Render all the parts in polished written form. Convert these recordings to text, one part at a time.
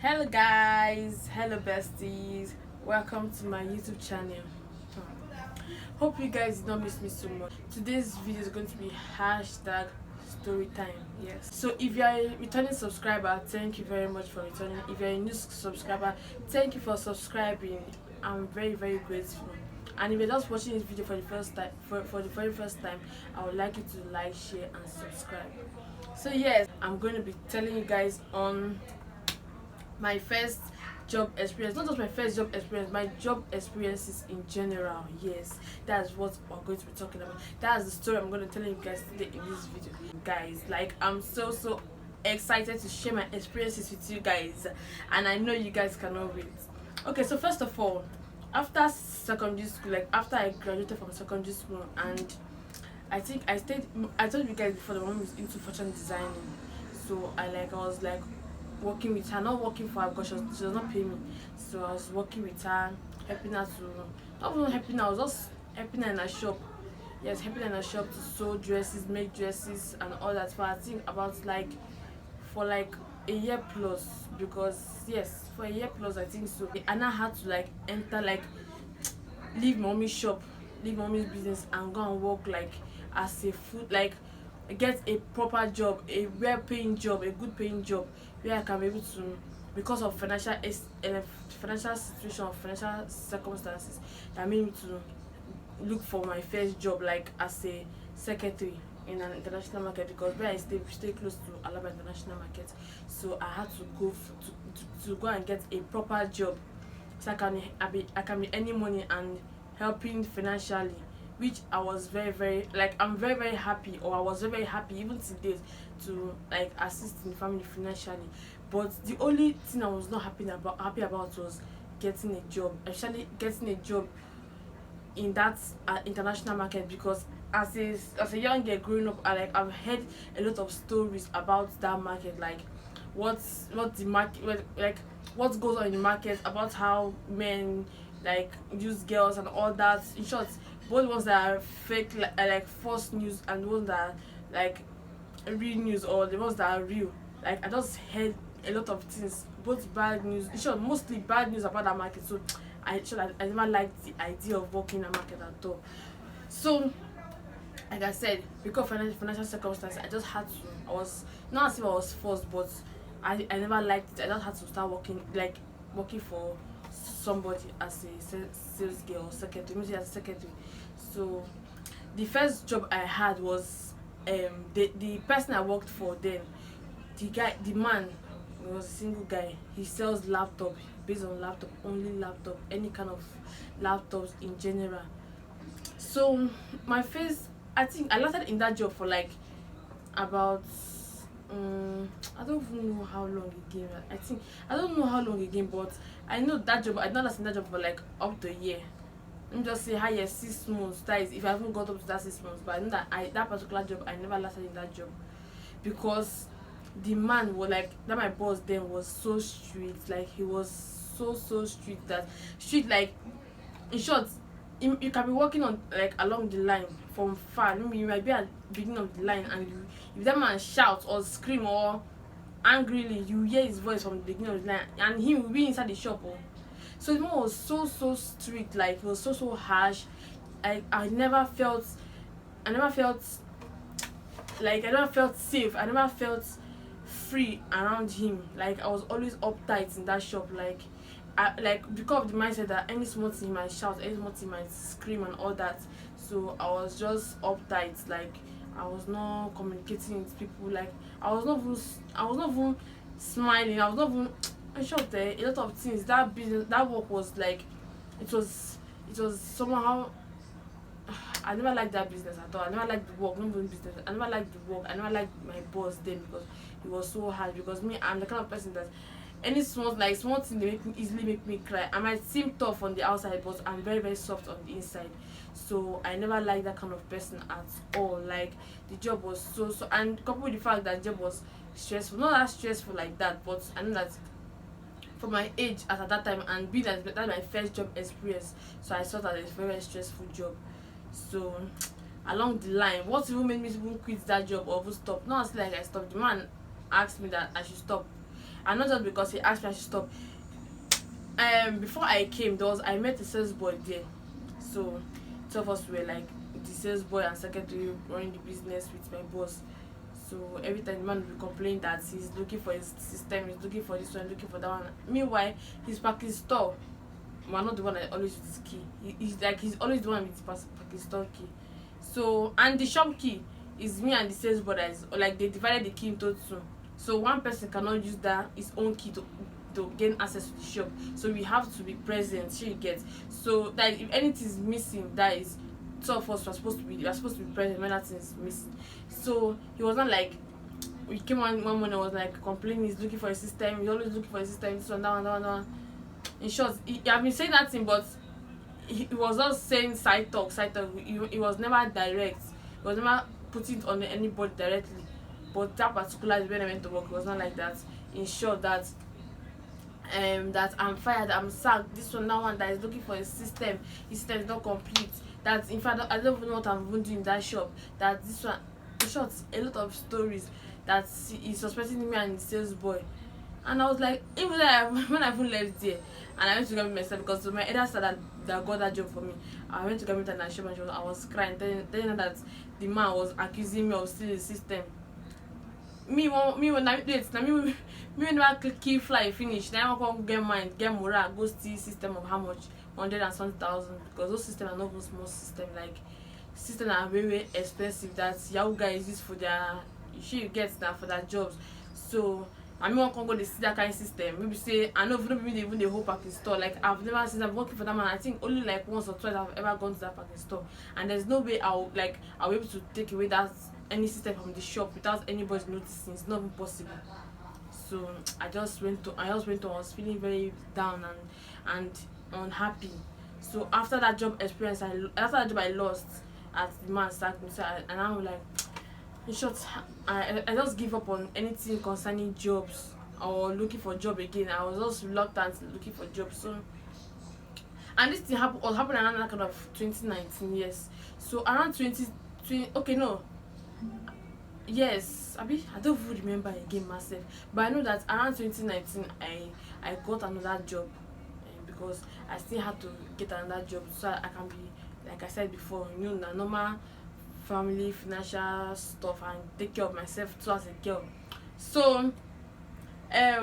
Hello guys, hello besties, welcome to my YouTube channel. Hope you guys did not miss me so much. Today's video is going to be hashtag story time. Yes, so if you are a returning subscriber, thank you very much for returning. If you're a new subscriber, thank you for subscribing. I'm very grateful. And if you're just watching this video for the first time, for the very first time, I would like you to like, share and subscribe. So yes, I'm going to be telling you guys on my first job experience, not just my first job experience, my job experiences in general. Yes, that's what we're going to be talking about. That's the story I'm going to tell you guys today in this video. Guys, like, I'm so excited to share my experiences with you guys, and I know you guys cannot wait. Okay, so first of all, after secondary school, like after I graduated from secondary school, and I think I told you guys before, the mom was into fashion designing. So I was like working with her, not working for her because she does not pay me. So I was working with her, helping her to, not even helping her, I was just helping her in her shop. Yes, helping her in her shop to sew dresses, make dresses and all that, for I think about like for like a year plus. Because yes, for a year plus I think so. And I had to like enter, like leave mommy's shop, leave mommy's business and go and work like as a food, like get a proper job, a well paying job, a good paying job, where I can be able to, because of financial situation or financial circumstances, that made me to look for my first job, like as a secretary in an international market, because where I stay close to Alaba International Market. So I had to go to go and get a proper job, so I can be earning money and helping financially, which I was very like, I'm very happy, or I was very happy even today, to like assist in the family financially. But the only thing I was not happy about was getting a job, actually getting a job in that international market. Because as a young girl growing up, I've heard a lot of stories about that market, like what the market, like what goes on in the market, about how men like use girls and all that. In short, both ones that are fake, like false news, and the ones that are like real news, or the ones that are real. Like, I just heard a lot of things, both bad news, in short mostly bad news about that market. So I never liked the idea of working in a market at all. So like I said, because of financial circumstances, I just had to, I was not as if I was forced, but I never liked it. I just had to start working, like working for somebody as a sales girl or secretary, maybe as a secretary. So the first job I had was the person I worked for then, the man was a single guy. He sells laptop, based on laptop, only laptop, any kind of laptops in general. So my first, I think I lasted in that job for like about I don't even know how long again. I think I don't know how long again, but I know that job, I did not last in that job for like up to a year. Let me just say higher 6 months. That is if I haven't got up to that 6 months. But I know that that particular job, I never lasted in that job, because the man was like that, my boss then was so strict. Like, he was so strict, that strict, like, in short, you can be walking on, like, along the line from far. Maybe you might be at the beginning of the line, and if that man shouts or scream or angrily, you hear his voice from the beginning of the line, and he will be inside the shop. Oh. So the man was so strict, like he was so harsh. I never felt, I never felt like, I never felt safe. I never felt free around him. Like, I was always uptight in that shop. Like, because of the mindset that any small thing he might shout, any small thing he might scream and all that. So I was just uptight. Like, I was not communicating with people. Like, I was not even smiling. I was not even. In short, a lot of things. That business, that work was like, it was somehow. I never liked that business at all. I never liked the work, not even business. I never liked the work. I never liked my boss then, because he was so hard. Because me, I'm the kind of person that any small thing, they easily make me cry. I might seem tough on the outside, but I'm very soft on the inside. So I never liked that kind of person at all. Like, the job was so, and coupled with the fact that the job was stressful, not that stressful like that, but I know that for my age at that time, and being that my first job experience, so I saw that it's a very stressful job. So along the line, what even made me even quit that job or even stop? Not as like I stopped. The man asked me that I should stop. and not just because he asked me I should stop. Before I came, I met a sales boy there. So two of us were like the sales boy and secretary running the business with my boss. So every time the man will be complaining that he's looking for his system, he's looking for this one, looking for that one. Meanwhile, his parking store, we're not the one that always with his key. He's always the one with his parking store key. So, and the shop key is me and the sales boy that is like they divided the key into two. So one person cannot use that his own key to gain access to the shop. So we have to be present. She gets so that if anything is missing, that is two of us were supposed to be present when that thing is missing. So he was not like we came one morning was like complaining he's looking for a system, he's always looking for a system, this one, that one, that one, that one. In short, he have been saying that thing, but he was just saying side talk. He was never direct. He was never putting it on anybody directly. But that particular when I went to work, it was not like that. In short, that I'm fired, I'm sacked, this one, that one, that is looking for a system, his system is not complete. That in fact I don't even know what I'm even doing in that shop. That this one, in short, a lot of stories that he's suspecting me and the sales boy. And I was like, even when I even left there, and I went to go meet myself because my elder sister that got that job for me. I went to go meet her in that shop and I was crying, telling her that the man was accusing me of stealing the system. When I key fly finish, then I come get moral, go steal system of how much 100,000 because those systems are not even small system. Like systems are very, very expensive that Yahoo guys use for their gets now for their jobs. So I mean, one can go to see that kind of system. Maybe say I know even the whole packing store. Like I've never seen them working for that man. I think only like once or twice I've ever gone to that packing store, and there's no way I'll be able to take away that any system from the shop without anybody noticing. It's not even possible. So I just went on. I was feeling very down and unhappy. So after that job experience, after that job I lost at the man sacked me. So and I'm like. In short, I just give up on anything concerning jobs or looking for a job again. I was just reluctant looking for jobs. So, and this thing was happening around that kind of 2019, yes. So around 2020, okay, no, yes, I don't even remember again myself, but I know that around 2019, I got another job because I still had to get another job so I can be, like I said before, normal family financial stuff and take care of myself too as a girl. So there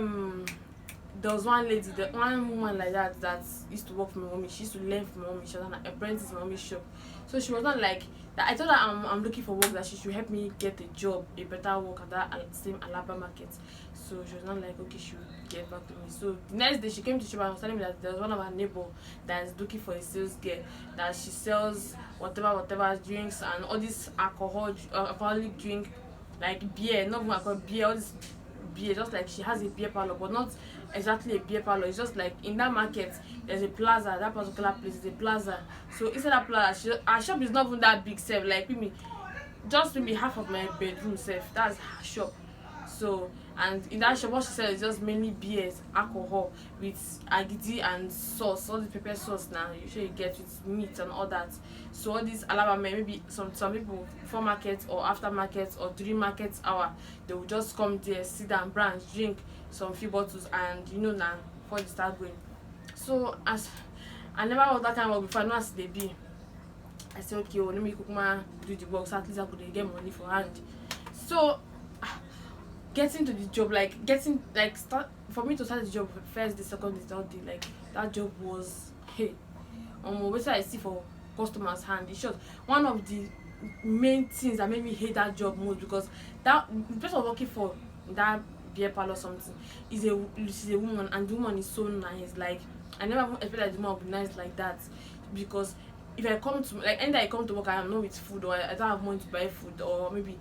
was one woman like that used to work for my mommy. She used to learn from my mommy. She was an apprentice in my mommy's shop. So she was not like that. I told her I'm looking for work, that she should help me get a job, a better work at that same Alaba market. So she was not like, okay, she would get back to me. So the next day she came to shop and was telling me that there was one of her neighbor that is looking for a sales girl, that she sells whatever drinks and all this alcoholic drink, like beer, not even alcohol, beer, all this beer, just like she has a beer parlor, but not exactly a beer parlor. It's just like in that market there's a plaza, that particular place is a plaza. So inside that plaza, her shop is not even that big self, like maybe half of my bedroom self, that's her shop. So and in that shop what she sells is just mainly beers, alcohol with agidi and sauce, all the pepper sauce now you get with meat and all that. So all these alaba men, maybe some people before market or after market or during market hour, they will just come there, sit down, branch, drink some few bottles, and now before they start going. So as I never was that kind of work before, I know as they be, I said okay, let me do the work so at least I could get money for hand. So getting to the job, start for me to start the job first day, second day, third day, like that job was what I see for customers hand. It's just one of the main things that made me hate that job most, because that the person working for that beer parlor or something is a woman, and the woman is so nice. Like I never even expected that the woman would be nice like that, because if I come to anytime I come to work, I am not with food, or I don't have money to buy food, or maybe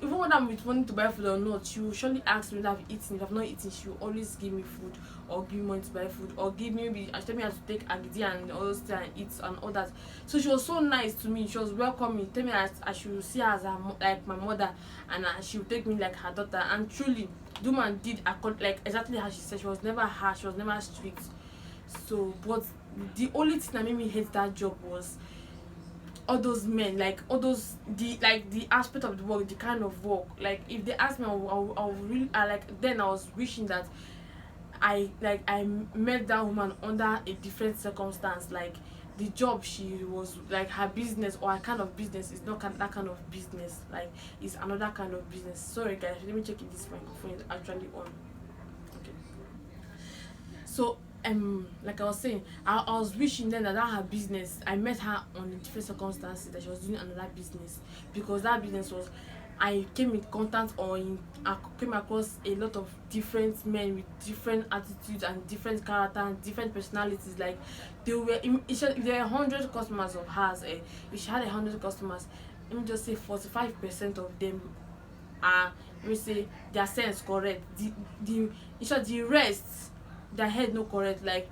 even when I'm with money to buy food or not, she will surely ask me if I've eaten. If I've not eaten, she will always give me food, or give me money to buy food, or give me maybe tell me how to take agidi and all those things and eat and all that. So she was so nice to me. She was welcoming, tell me that I should see her as like my mother, and she would take me like her daughter. And truly, the woman did like exactly how she said. She was never harsh, she was never strict. So, but the only thing that made me hate that job was all those men, like all those the aspect of the work, the kind of work. Like if they asked me, I really then I was wishing that I met that woman under a different circumstance. Like the job she was like, her business or her kind of business is not that kind of business. Like it's another kind of business. Sorry guys, let me check if this microphone is actually on. Okay. So like I was saying, I was wishing then that her business, I met her on different circumstances that she was doing another business, because that business was, I came in contact I came across a lot of different men with different attitudes and different character and different personalities. Like they were if there were 100 customers of hers, if she had 100 customers, let me just say 45% of them are, let me say, their sense correct. The in short, the rest, their head no correct. Like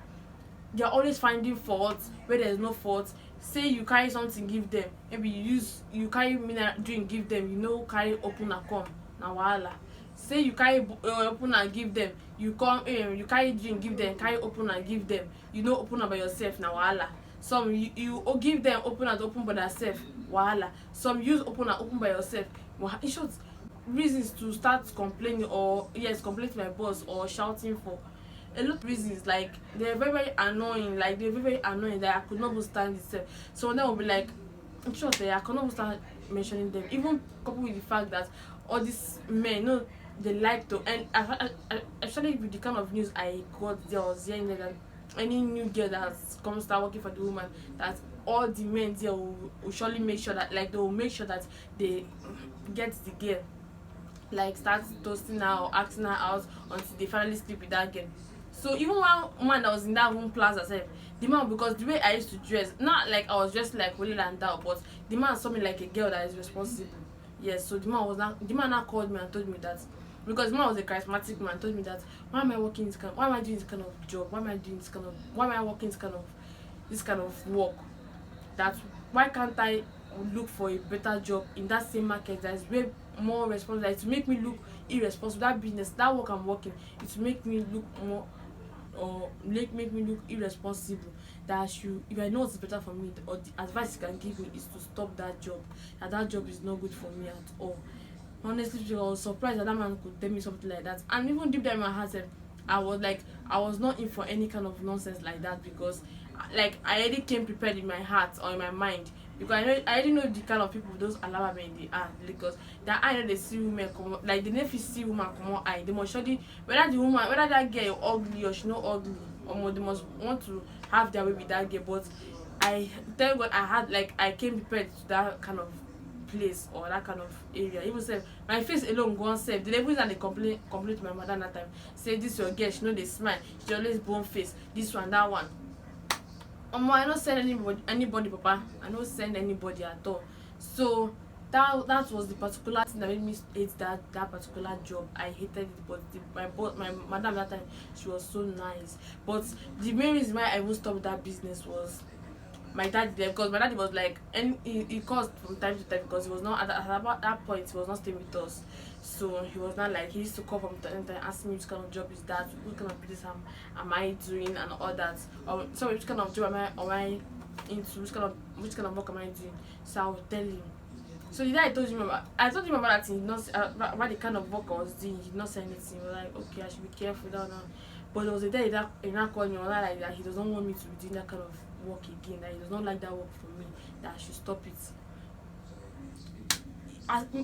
they're always finding fault where there's no fault. Say you carry something give them, maybe you carry mineral drink give them, carry open and come, na wahala. Say you carry open and give them, you come you carry drink give them, carry open and give them, open am by yourself, na wahala. Some you give them open and open by themselves, wahala. Some use open and open by yourself, wahala. In short, reasons to start complaining, or yes, complaining to my boss or shouting for a lot of reasons. Like they're very very annoying, that I could not even stand it. So then will be like, I'm sure I cannot even start mentioning them, even coupled with the fact that all these men, they like to, and actually with the kind of news I got, there was hearing that any new girl that comes start working for the woman, that all the men there will surely make sure that, like, they will make sure that they get the girl, like start toasting her or asking her out until they finally sleep with that girl. So even one woman that was in that room plaza sef, the man, because the way I used to dress, not like I was dressed like holy and that, but the man saw me like a girl that is responsible. Yes, so the man now called me and told me that, because the man was a charismatic man, told me that, why am I working this kind, why am I doing this kind of job, why am I working this kind of work, that why can't I look for a better job in that same market that is way more responsible. Like, to make me look irresponsible, that business, that work I'm working, it will make me look more, or make me look irresponsible. That I should, if I know what's better for me, or the advice you can give me is to stop that job, that job is not good for me at all. Honestly, I was surprised that man could tell me something like that. And even deep down in my heart, I was not in for any kind of nonsense like that, because like I already came prepared in my heart or in my mind, because I already know the kind of people those alaba men they are. Because that I know they see women come up, like they never see woman come on eye, they must surely, whether that girl ugly or she not ugly, or they must want to have their way with that girl. But I thank God I came prepared to that kind of place or that kind of area. Even say my face alone go on sef, the levels and they complain to my mother that time, say this your girl, she know they smile, she always bone face, this one, that one. I don't send anybody, papa. I don't send anybody at all. So that was the particular thing that made me hate that particular job. I hated it, but my madam that time, she was so nice. But the main reason why I even stopped that business was my dad there, because my dad was like, and he calls from time to time, because he was not at about that point, he was not staying with us. So he was not like, he used to call from time to time, ask me which kind of job is that, what kind of business am I doing and all that, or sorry, which kind of job am I into, which kind of work am I doing. So I would tell him. So the day I told him about that thing, he did not about the kind of work I was doing, he did not say anything. He was like, okay, I should be careful now. But there was a day that he now called me, and like that he doesn't want me to be doing that kind of work again, that he does not like that work for me, that I should stop it.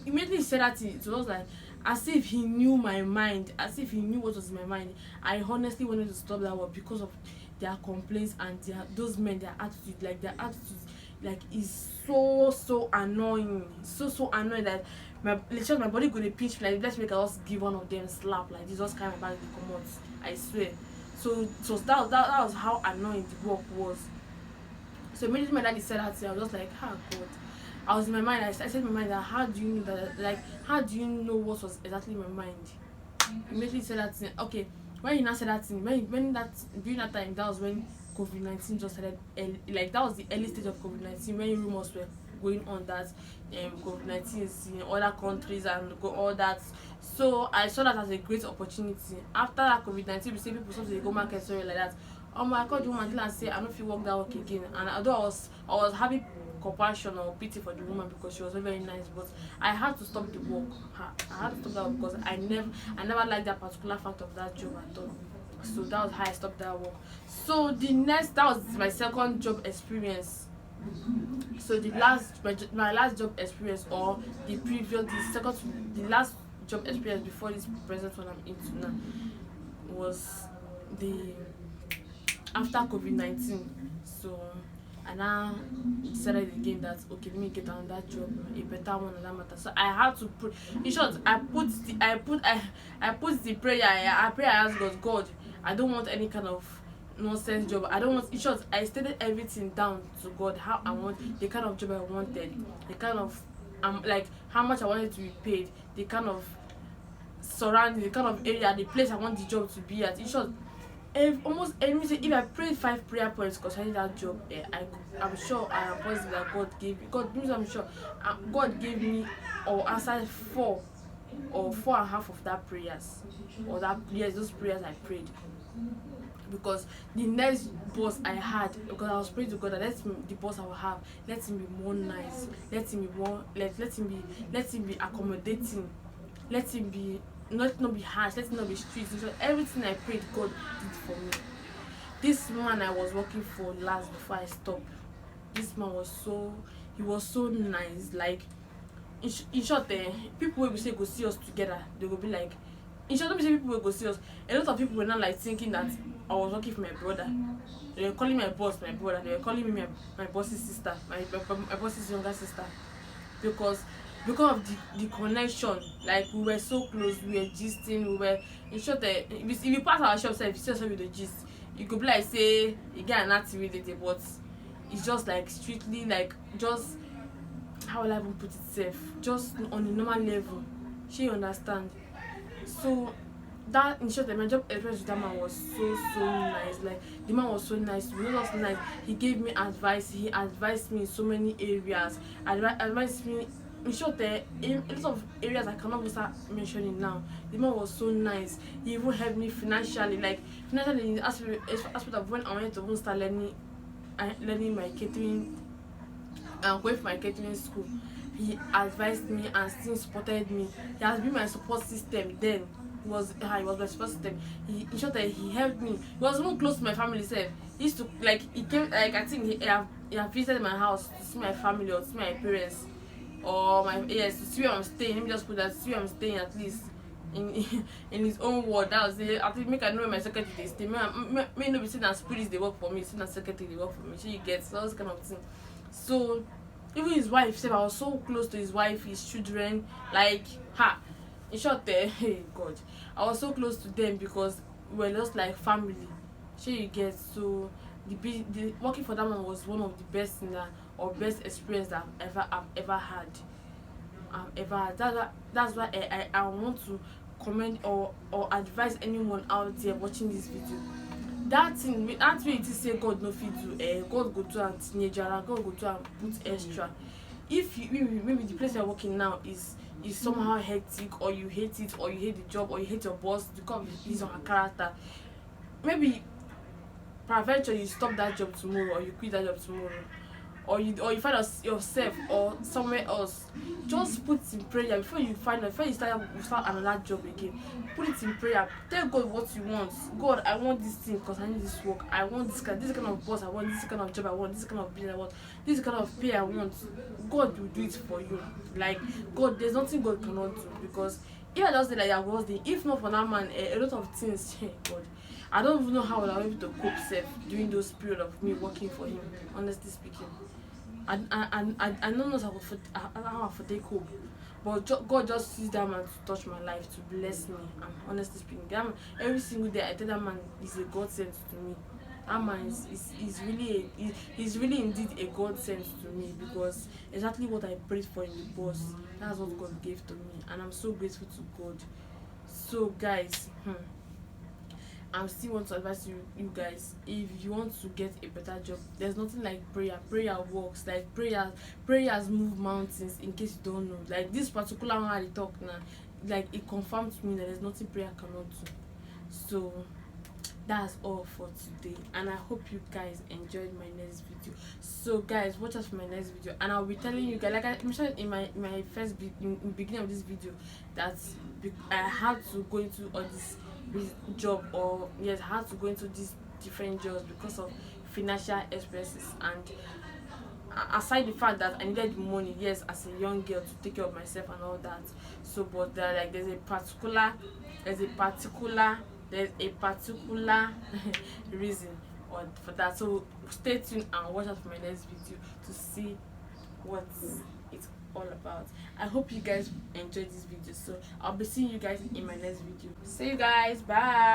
Immediately he said that, it was like as if he knew my mind, as if he knew what was in my mind. I honestly wanted to stop that work because of their complaints and those men, their attitude like is so annoying, so annoying that my body go dey pinch me, like let's make us give one of them slap like this, just kind of back the comot, I swear. So that was how annoying the work was. So immediately my daddy said that, I was just like, God. I was in my mind, I said in my mind that, how do you know that, like, how do you know what was exactly in my mind? Immediately said that thing. Okay, when he now said that thing, when that, during that time, that was when COVID-19 just started, like that was the early stage of COVID-19, when rumors were going on that COVID-19 is in other countries and all that. So I saw that as a great opportunity. After that COVID-19, we see people start to go market, sorry, like that. I called the woman and say I don't feel work that work again. And although I was having compassion or pity for the woman, because she was very nice, but I had to stop the work. I had to stop that work because I never liked that particular fact of that job at all. So that was how I stopped that work. So the next, that was my second job experience. So the last, my last job experience, or the last job experience before this present one I'm into now, was the after COVID-19. So I now decided again that okay, let me get another job, a better one, another matter. So I had to put, in short, I put the prayer, I pray, I asked God, I don't want any kind of nonsense job. I don't want, in short, I stated everything down to God, how I want, the kind of job I wanted, the kind of like how much I wanted to be paid, the kind of surrounding, the kind of area, the place I want the job to be at. In short, almost everything. If I prayed 5 prayer points concerning that job, I'm sure I am positive that I'm sure God gave me or answered 4 or 4.5 of that prayers, or that, yes, those prayers I prayed. Because the next boss I had, because I was praying to God that the boss I will have, let him be more nice, let him be more, let him be accommodating, let him be not be harsh, let him not be strict. So everything I prayed, God did for me. This man I was working for last before I stopped, this man was so, he was so nice. Like in short, people will say go see us together, they will be like, in short, don't be say people will go see us. A lot of people were not like thinking that I was working for my brother. They were calling my boss my brother. They were calling me my boss's sister, my boss's younger sister, because of the connection. Like we were so close, we were gisting, we were, in short, if you pass our shop, if you see yourself with the gist, you could be like say you get an activity, but it's just like strictly like just, how will I even put it safe, just on a normal level. She understand. So that, in short, my job experience with that man was so nice. Like the man was so nice, not just nice, he gave me advice, he advised me in so many areas, advised me, in short, in a lot of areas I cannot even start mentioning now. The man was so nice. He even helped me financially, like financially in the aspect of when I wanted to even start learning my catering and going for my catering school. He advised me and still supported me. He has been my support system then. He was my support system. In short, he helped me. He was even close to my family self. He used to, like, he came, like, I think he have visited my house to see my family or to see my parents, or my, yes, to see where I'm staying. Let me just put that, to see where I'm staying, at least in in his own word. That was it. I think make I know where my secretary they stay. May not be saying that spirits they work for me, saying that secretary they work for me. So you get so those kind of thing. So even his wife said I was so close to his wife, his children, like, ha. In short, hey God, I was so close to them because we were just like family. So you get, so the working for that man was one of the best thing that, or best experience that I've ever had. That's why I want to comment or advise anyone out there watching this video. That way it is say God no fit do, God go do am teenager, and God go do am put extra. If you maybe the place you're working now is somehow hectic, or you hate it, or you hate the job, or you hate your boss because of his or her character, maybe peradventure you stop that job tomorrow, or you quit that job tomorrow, or you find yourself or somewhere else, just put it in prayer before you start another job again. Put it in prayer. Tell God what you want. God, I want this thing because I need this work. I want this kind of boss I want, this kind of job I want, this kind of business I want, this kind of pay I want. God will do it for you. Like God, there's nothing God cannot do. Because if I just say like that was the, if not for that man, a lot of things, God, I don't even know how I was able to cope safe during those period of me working for him, honestly speaking. I don't know how I take hope, but God just used that man to touch my life, to bless me. And honestly speaking, that man, every single day I tell that man is a God sent to me. That man is really indeed a God sent to me, because exactly what I prayed for in the boss, that's what God gave to me, and I'm so grateful to God. So guys, I still want to advise you guys, if you want to get a better job, there's nothing like prayer. Prayer works. Like prayers move mountains, in case you don't know. Like this particular one I talk now, like it confirms to me that there's nothing prayer cannot do. So that's all for today, and I hope you guys enjoyed my next video. So guys, watch out for my next video, and I'll be telling you guys, like I mentioned in my first in the beginning of this video, that I had to go into all this job, or yes, I had to go into these different jobs because of financial expenses. And aside the fact that I needed the money, yes, as a young girl, to take care of myself and all that. So but there, like, there's a particular there's a particular reason or for that. So stay tuned and watch out for my next video to see what it's all about. I hope you guys enjoyed this video. So I'll be seeing you guys in my next video. See you guys, bye.